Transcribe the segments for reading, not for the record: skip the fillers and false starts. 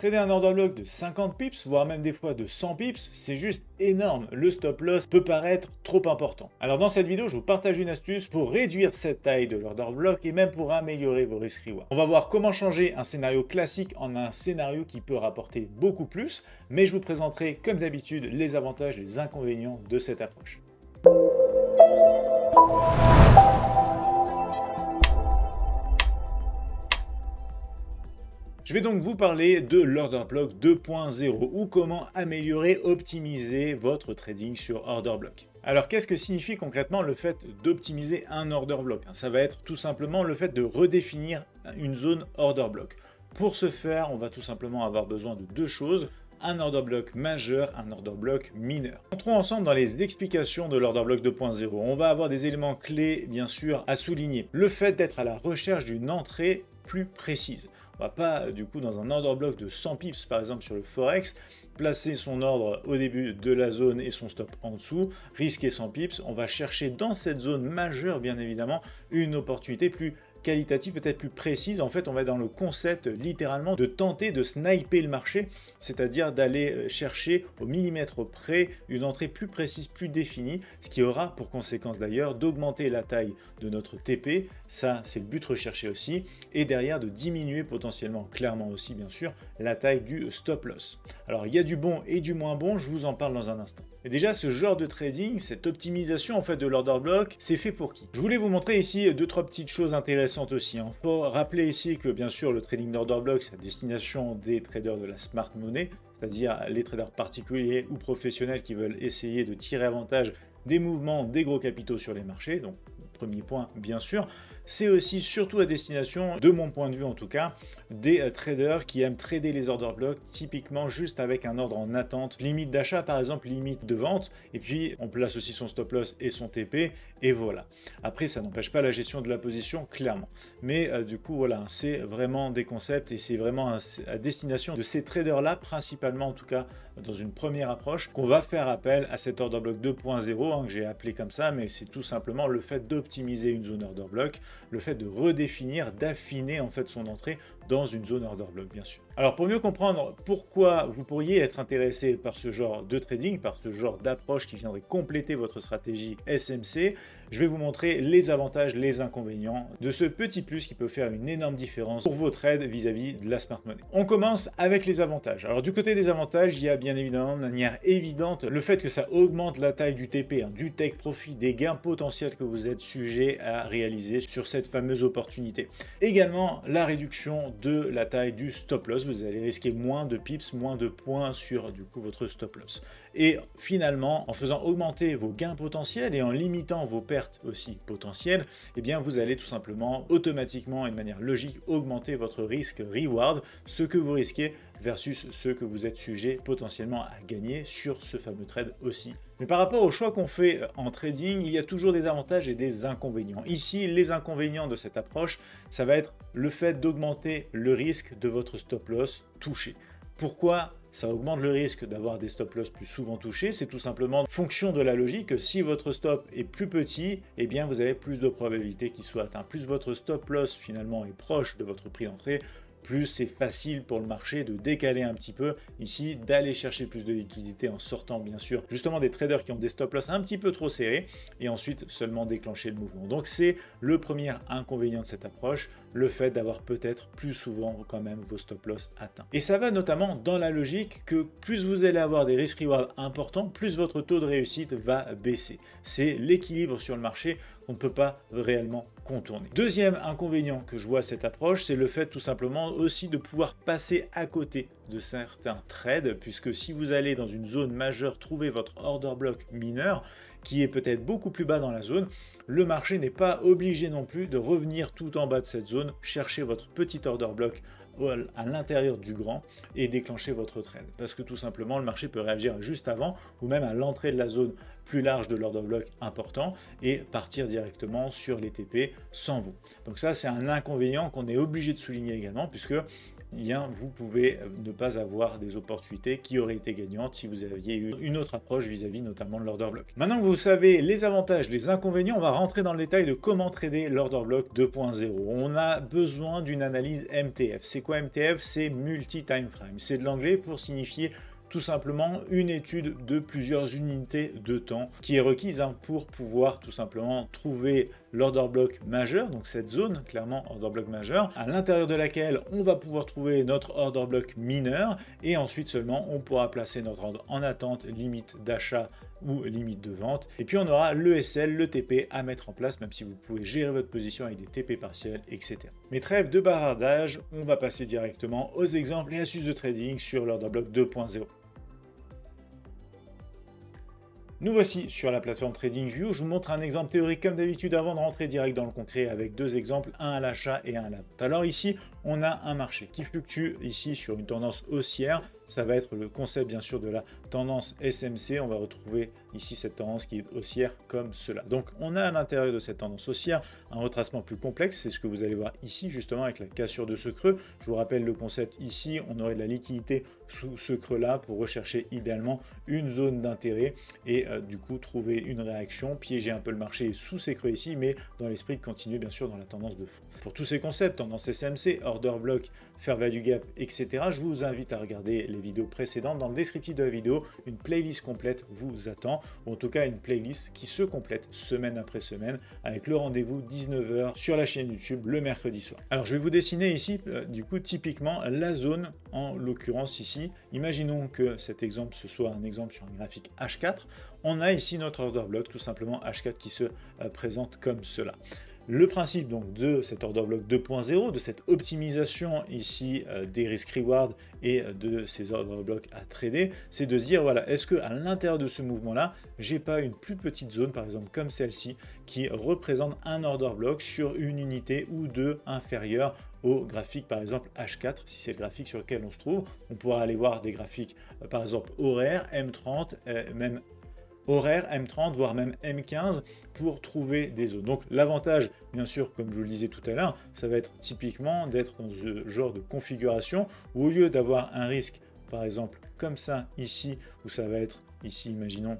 Trader un order block de 50 pips, voire même des fois de 100 pips, c'est juste énorme. Le stop loss peut paraître trop important. Alors dans cette vidéo, je vous partage une astuce pour réduire cette taille de l'order block et même pour améliorer vos risk reward. On va voir comment changer un scénario classique en un scénario qui peut rapporter beaucoup plus, mais je vous présenterai comme d'habitude les avantages et les inconvénients de cette approche. Je vais donc vous parler de l'order block 2.0 ou comment améliorer, optimiser votre trading sur order block. Alors qu'est-ce que signifie concrètement le fait d'optimiser un order block? Ça va être tout simplement le fait de redéfinir une zone order block. Pour ce faire, on va tout simplement avoir besoin de deux choses. Un order block majeur, un order block mineur. Entrons ensemble dans les explications de l'order block 2.0. On va avoir des éléments clés, bien sûr, à souligner. Le fait d'être à la recherche d'une entrée plus précise. On va pas, du coup, dans un order block de 100 pips, par exemple, sur le Forex, placer son ordre au début de la zone et son stop en dessous, risquer 100 pips. On va chercher dans cette zone majeure, bien évidemment, une opportunité plus qualitative, peut-être plus précise. En fait, on va dans le concept littéralement de tenter de sniper le marché, c'est-à-dire d'aller chercher au millimètre près une entrée plus précise, plus définie, ce qui aura pour conséquence d'ailleurs d'augmenter la taille de notre TP, ça c'est le but recherché aussi, et derrière de diminuer potentiellement, clairement aussi bien sûr, la taille du stop loss. Alors il y a du bon et du moins bon, je vous en parle dans un instant. Et déjà ce genre de trading, cette optimisation en fait de l'order block, c'est fait pour qui? Je voulais vous montrer ici deux trois petites choses intéressantes aussi. Il faut rappeler ici que bien sûr le trading d'order block c'est à destination des traders de la smart money, c'est-à-dire les traders particuliers ou professionnels qui veulent essayer de tirer avantage des mouvements des gros capitaux sur les marchés. Donc premier point bien sûr, c'est aussi surtout à destination, de mon point de vue en tout cas, des traders qui aiment trader les order blocks typiquement juste avec un ordre en attente, limite d'achat par exemple, limite de vente, et puis on place aussi son stop loss et son TP, et voilà. Après ça n'empêche pas la gestion de la position clairement, mais du coup voilà, c'est vraiment des concepts et c'est vraiment à destination de ces traders là, principalement en tout cas dans une première approche, qu'on va faire appel à cet order block 2.0 que j'ai appelé comme ça, mais c'est tout simplement le fait d'optimiser une zone order block, le fait de redéfinir, d'affiner en fait son entrée dans une zone order block bien sûr. Alors pour mieux comprendre pourquoi vous pourriez être intéressé par ce genre de trading, par ce genre d'approche qui viendrait compléter votre stratégie SMC, je vais vous montrer les avantages, les inconvénients de ce petit plus qui peut faire une énorme différence pour vos trades vis-à-vis de la smart money. On commence avec les avantages. Alors du côté des avantages, il y a bien évidemment de manière évidente le fait que ça augmente la taille du TP, du take profit, des gains potentiels que vous êtes sujet à réaliser sur cette fameuse opportunité. Également la réduction de la taille du stop loss, vous allez risquer moins de pips, moins de points sur du coup votre stop loss. Et finalement, en faisant augmenter vos gains potentiels et en limitant vos pertes aussi potentielles, eh bien vous allez tout simplement automatiquement et de manière logique augmenter votre risque reward, ce que vous risquez versus ce que vous êtes sujet potentiellement à gagner sur ce fameux trade aussi. Mais par rapport au choix qu'on fait en trading, il y a toujours des avantages et des inconvénients. Ici, les inconvénients de cette approche, ça va être le fait d'augmenter le risque de votre stop loss touché. Pourquoi ça augmente le risque d'avoir des stop loss plus souvent touchés? C'est tout simplement en fonction de la logique que si votre stop est plus petit, eh bien vous avez plus de probabilité qu'il soit atteint. Plus votre stop loss finalement est proche de votre prix d'entrée, plus c'est facile pour le marché de décaler un petit peu ici, d'aller chercher plus de liquidité en sortant bien sûr justement des traders qui ont des stop loss un petit peu trop serrés et ensuite seulement déclencher le mouvement. Donc c'est le premier inconvénient de cette approche, le fait d'avoir peut-être plus souvent quand même vos stop loss atteints. Et ça va notamment dans la logique que plus vous allez avoir des risk reward importants, plus votre taux de réussite va baisser. C'est l'équilibre sur le marché qu'on ne peut pas réellement contourner. Deuxième inconvénient que je vois à cette approche, c'est le fait tout simplement aussi de pouvoir passer à côté de certains trades, puisque si vous allez dans une zone majeure trouver votre order block mineur, qui est peut-être beaucoup plus bas dans la zone, le marché n'est pas obligé non plus de revenir tout en bas de cette zone, chercher votre petit order block à l'intérieur du grand et déclencher votre trade. Parce que tout simplement, le marché peut réagir juste avant ou même à l'entrée de la zone plus large de l'order block important et partir directement sur les TP sans vous. Donc ça, c'est un inconvénient qu'on est obligé de souligner également puisque bien, vous pouvez ne pas avoir des opportunités qui auraient été gagnantes si vous aviez eu une autre approche vis-à-vis notamment de l'order block. Maintenant que vous savez les avantages, les inconvénients, on va rentrer dans le détail de comment trader l'order block 2.0. On a besoin d'une analyse MTF. C'est quoi MTF? C'est multi-time frame. C'est de l'anglais pour signifier tout simplement une étude de plusieurs unités de temps qui est requise pour pouvoir tout simplement trouver l'order block majeur, donc cette zone clairement order block majeur, à l'intérieur de laquelle on va pouvoir trouver notre order block mineur, et ensuite seulement on pourra placer notre ordre en attente, limite d'achat ou limite de vente, et puis on aura le SL, le TP à mettre en place, même si vous pouvez gérer votre position avec des TP partiels, etc. Mais trêve de bavardage, on va passer directement aux exemples et astuces de trading sur l'order block 2.0. Nous voici sur la plateforme TradingView. Je vous montre un exemple théorique comme d'habitude avant de rentrer direct dans le concret avec deux exemples, un à l'achat et un à la vente. Alors ici, on a un marché qui fluctue ici sur une tendance haussière. Ça va être le concept bien sûr de la tendance SMC. On va retrouver ici cette tendance qui est haussière comme cela. Donc on a à l'intérieur de cette tendance haussière un retracement plus complexe. C'est ce que vous allez voir ici justement avec la cassure de ce creux. Je vous rappelle le concept ici. On aurait de la liquidité sous ce creux là pour rechercher idéalement une zone d'intérêt et du coup trouver une réaction, piéger un peu le marché sous ces creux ici, mais dans l'esprit de continuer bien sûr dans la tendance de fond. Pour tous ces concepts, tendance SMC, order block, fair value gap, etc., je vous invite à regarder les vidéos précédentes. Dans le descriptif de la vidéo, une playlist complète vous attend, ou en tout cas une playlist qui se complète semaine après semaine avec le rendez-vous 19 h sur la chaîne YouTube le mercredi soir. Alors je vais vous dessiner ici du coup typiquement la zone, en l'occurrence ici. Imaginons que cet exemple ce soit un exemple sur un graphique H4. On a ici notre order block, tout simplement H4 qui se présente comme cela. Le principe donc de cet order block 2.0, de cette optimisation ici des risk-reward et de ces order blocks à trader, c'est de se dire voilà, est-ce que à l'intérieur de ce mouvement-là, j'ai pas une plus petite zone, par exemple comme celle-ci, qui représente un order block sur une unité ou deux inférieure au graphique par exemple H4, si c'est le graphique sur lequel on se trouve. On pourra aller voir des graphiques par exemple horaire, M30, même horaire, M30, voire même M15 pour trouver des zones. Donc l'avantage, bien sûr, comme je vous le disais tout à l'heure, ça va être typiquement d'être dans ce genre de configuration où au lieu d'avoir un risque, par exemple, comme ça, ici, où ça va être, ici, imaginons,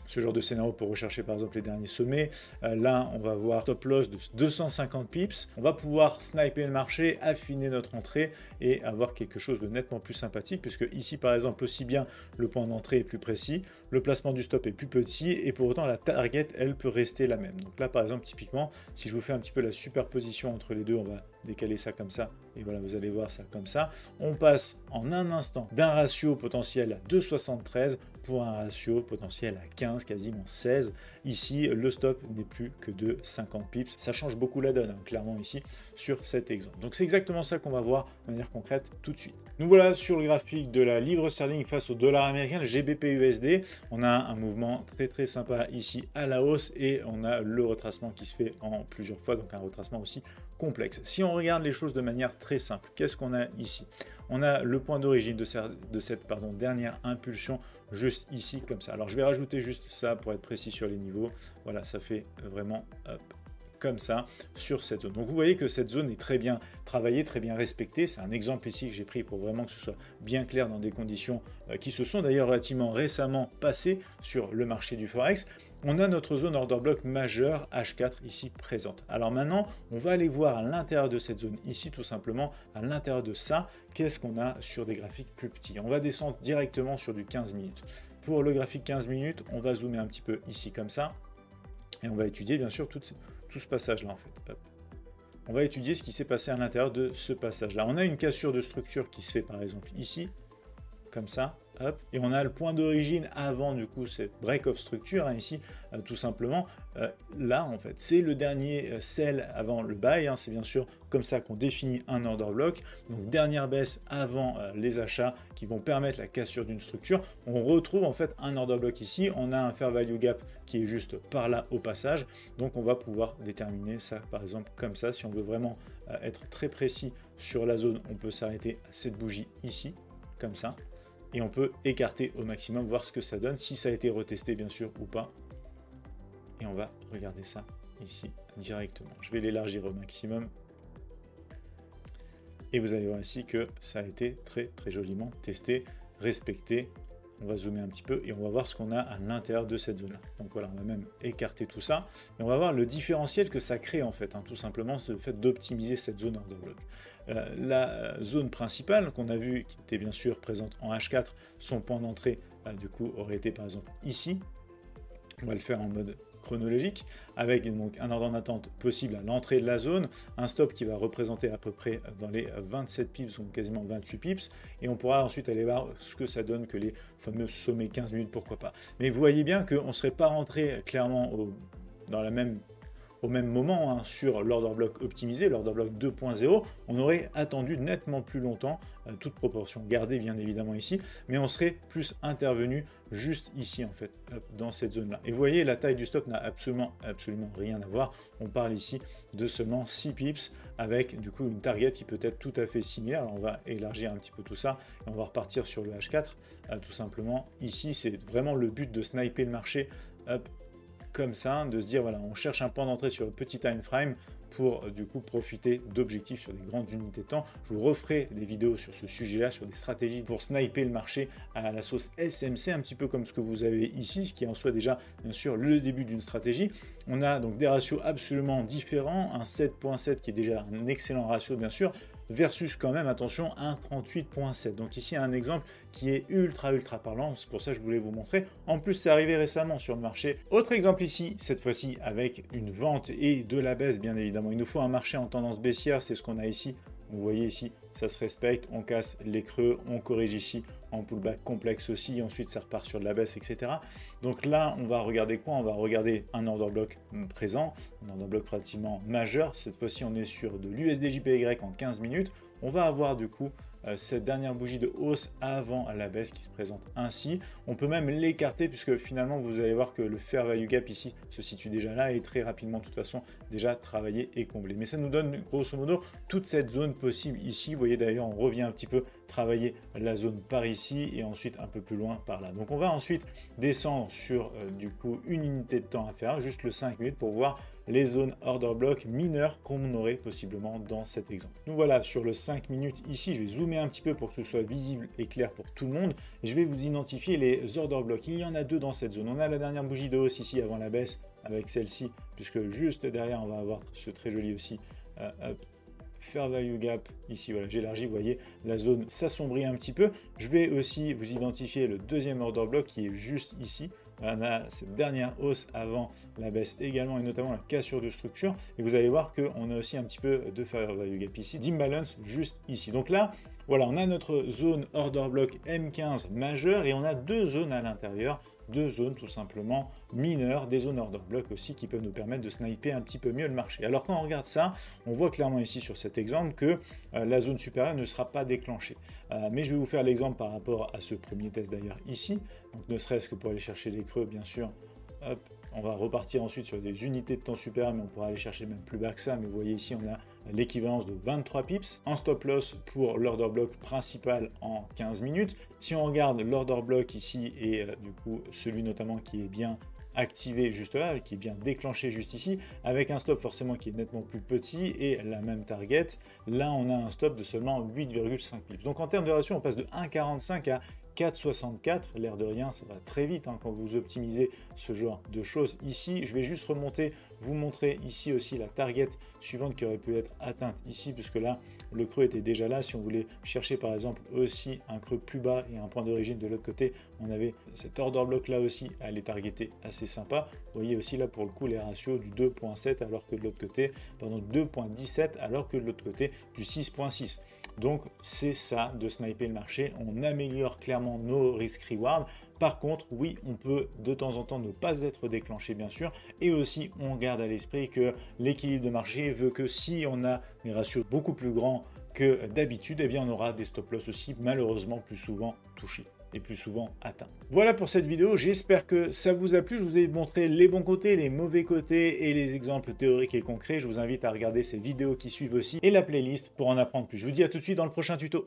ce genre de scénario pour rechercher par exemple les derniers sommets. Là, on va voir top loss de 250 pips. On va pouvoir sniper le marché, affiner notre entrée et avoir quelque chose de nettement plus sympathique puisque ici, par exemple, aussi bien le point d'entrée est plus précis, le placement du stop est plus petit et pour autant la target, elle peut rester la même. Donc là, par exemple, typiquement, si je vous fais un petit peu la superposition entre les deux, on va décaler ça comme ça et voilà, vous allez voir ça comme ça. On passe en un instant d'un ratio potentiel à 2,73 pour un ratio potentiel à 15, quasiment 16. Ici, le stop n'est plus que de 50 pips. Ça change beaucoup la donne, hein, clairement ici, sur cet exemple. Donc c'est exactement ça qu'on va voir de manière concrète tout de suite. Nous voilà sur le graphique de la livre sterling face au dollar américain, le GBP-USD. On a un mouvement très sympa ici à la hausse et on a le retracement qui se fait en plusieurs fois, donc un retracement aussi complexe. Si on regarde les choses de manière très simple, qu'est-ce qu'on a ici? On a le point d'origine de cette dernière impulsion juste ici comme ça. Alors je vais rajouter juste ça pour être précis sur les niveaux. Voilà, ça fait vraiment hop, comme ça sur cette zone. Donc vous voyez que cette zone est très bien travaillée, très bien respectée. C'est un exemple ici que j'ai pris pour vraiment que ce soit bien clair dans des conditions qui se sont d'ailleurs relativement récemment passées sur le marché du Forex. On a notre zone order block majeure H4 ici présente. Alors maintenant, on va aller voir à l'intérieur de cette zone ici, tout simplement, à l'intérieur de ça, qu'est-ce qu'on a sur des graphiques plus petits. On va descendre directement sur du 15 minutes. Pour le graphique 15 minutes, on va zoomer un petit peu ici comme ça, et on va étudier bien sûr tout ce passage-là en fait. Hop. On va étudier ce qui s'est passé à l'intérieur de ce passage-là. On a une cassure de structure qui se fait par exemple ici, comme ça. Hop, et on a le point d'origine avant du coup cette break of structure hein, ici tout simplement là en fait c'est le dernier sell avant le buy hein, c'est bien sûr comme ça qu'on définit un order block. Donc dernière baisse avant les achats qui vont permettre la cassure d'une structure. On retrouve en fait un order block ici, on a un fair value gap qui est juste par là au passage, donc on va pouvoir déterminer ça par exemple comme ça. Si on veut vraiment être très précis sur la zone, on peut s'arrêter à cette bougie ici comme ça. Et on peut écarter au maximum, voir ce que ça donne, si ça a été retesté bien sûr ou pas. Et on va regarder ça ici directement. Je vais l'élargir au maximum. Et vous allez voir ici que ça a été très joliment testé, respecté. On va zoomer un petit peu et on va voir ce qu'on a à l'intérieur de cette zone-là. Donc voilà, on va même écarter tout ça. Et on va voir le différentiel que ça crée en fait, tout simplement, c'est le fait d'optimiser cette zone order block. La zone principale qu'on a vue, qui était bien sûr présente en H4, son point d'entrée, du coup, aurait été par exemple ici. On va le faire en mode chronologique, avec donc un ordre d'attente possible à l'entrée de la zone, un stop qui va représenter à peu près dans les 27 pips, donc quasiment 28 pips, et on pourra ensuite aller voir ce que ça donne que les fameux sommets 15 minutes, pourquoi pas. Mais vous voyez bien qu'on ne serait pas rentré clairement au même moment sur l'order block optimisé, l'order block 2.0, on aurait attendu nettement plus longtemps, toute proportion gardée bien évidemment ici, mais on serait plus intervenu juste ici en fait, dans cette zone-là. Et vous voyez, la taille du stop n'a absolument rien à voir. On parle ici de seulement 6 pips avec du coup une target qui peut être tout à fait similaire. Alors on va élargir un petit peu tout ça et on va repartir sur le H4 tout simplement. Ici, c'est vraiment le but de sniper le marché comme ça, de se dire voilà, on cherche un point d'entrée sur un petit time frame pour du coup profiter d'objectifs sur des grandes unités de temps. Je vous referai des vidéos sur ce sujet-là, sur des stratégies pour sniper le marché à la sauce SMC, un petit peu comme ce que vous avez ici, ce qui est en soi déjà bien sûr le début d'une stratégie. On a donc des ratios absolument différents, un 7.7 qui est déjà un excellent ratio bien sûr, versus quand même, attention, un 38.7. Donc ici, un exemple qui est ultra parlant, c'est pour ça que je voulais vous montrer. En plus, c'est arrivé récemment sur le marché. Autre exemple ici, cette fois-ci avec une vente et de la baisse, bien évidemment. Il nous faut un marché en tendance baissière, c'est ce qu'on a ici. Vous voyez ici, ça se respecte, on casse les creux, on corrige ici en pullback complexe aussi, ensuite ça repart sur de la baisse, etc. Donc là, on va regarder quoi? On va regarder un order block présent, un order block relativement majeur. Cette fois-ci, on est sur de l'USDJPY en 15 minutes. On va avoir du coup cette dernière bougie de hausse avant la baisse qui se présente ainsi. On peut même l'écarter puisque finalement vous allez voir que le fair value gap ici se situe déjà là et très rapidement de toute façon déjà travaillé et comblé. Mais ça nous donne grosso modo toute cette zone possible ici. Vous voyez d'ailleurs on revient un petit peu travailler la zone par ici et ensuite un peu plus loin par là. Donc on va ensuite descendre sur du coup une unité de temps inférieure, juste le 5 minutes pour voir les zones order block mineures qu'on aurait possiblement dans cet exemple. Donc voilà, sur le 5 minutes ici, je vais zoomer un petit peu pour que ce soit visible et clair pour tout le monde. Et je vais vous identifier les order blocks. Il y en a deux dans cette zone. On a la dernière bougie de hausse ici avant la baisse avec celle-ci, puisque juste derrière, on va avoir ce très joli aussi fair value gap ici. Voilà, j'élargis, vous voyez, la zone s'assombrit un petit peu. Je vais aussi vous identifier le deuxième order block qui est juste ici. On a cette dernière hausse avant la baisse également et notamment la cassure de structure et vous allez voir qu'on a aussi un petit peu de fair value gap ici, d'imbalance juste ici. Donc là, voilà, on a notre zone order block M15 majeure et on a deux zones à l'intérieur, deux zones tout simplement mineures, des zones order block aussi qui peuvent nous permettre de sniper un petit peu mieux le marché. Alors quand on regarde ça, on voit clairement ici sur cet exemple que la zone supérieure ne sera pas déclenchée. Mais je vais vous faire l'exemple par rapport à ce premier test d'ailleurs ici, donc ne serait-ce que pour aller chercher les creux bien sûr. Hop, on va repartir ensuite sur des unités de temps supérieures, mais on pourra aller chercher même plus bas que ça. Mais vous voyez ici, on a l'équivalence de 23 pips. En stop loss pour l'order block principal en 15 minutes. Si on regarde l'order block ici et du coup celui notamment qui est bien activé juste là, qui est bien déclenché juste ici, avec un stop forcément qui est nettement plus petit et la même target. Là, on a un stop de seulement 8,5 pips. Donc en termes de ratio, on passe de 1,45 à 4,64, l'air de rien, ça va très vite quand vous optimisez ce genre de choses. Ici, je vais juste remonter, vous montrer ici aussi la target suivante qui aurait pu être atteinte ici, puisque là, le creux était déjà là. Si on voulait chercher par exemple aussi un creux plus bas et un point d'origine de l'autre côté, on avait cet order block là aussi à les targeter assez sympa. Vous voyez aussi là pour le coup les ratios du 2,7 alors que de l'autre côté, pardon, 2,17 alors que de l'autre côté du 6,6. Donc c'est ça de sniper le marché, on améliore clairement nos risk-reward. Par contre, oui, on peut de temps en temps ne pas être déclenché bien sûr, et aussi on garde à l'esprit que l'équilibre de marché veut que si on a des ratios beaucoup plus grands que d'habitude, eh bien on aura des stop-loss aussi malheureusement plus souvent touchés et plus souvent atteint. Voilà pour cette vidéo, j'espère que ça vous a plu. Je vous ai montré les bons côtés, les mauvais côtés et les exemples théoriques et concrets. Je vous invite à regarder ces vidéos qui suivent aussi et la playlist pour en apprendre plus. Je vous dis à tout de suite dans le prochain tuto.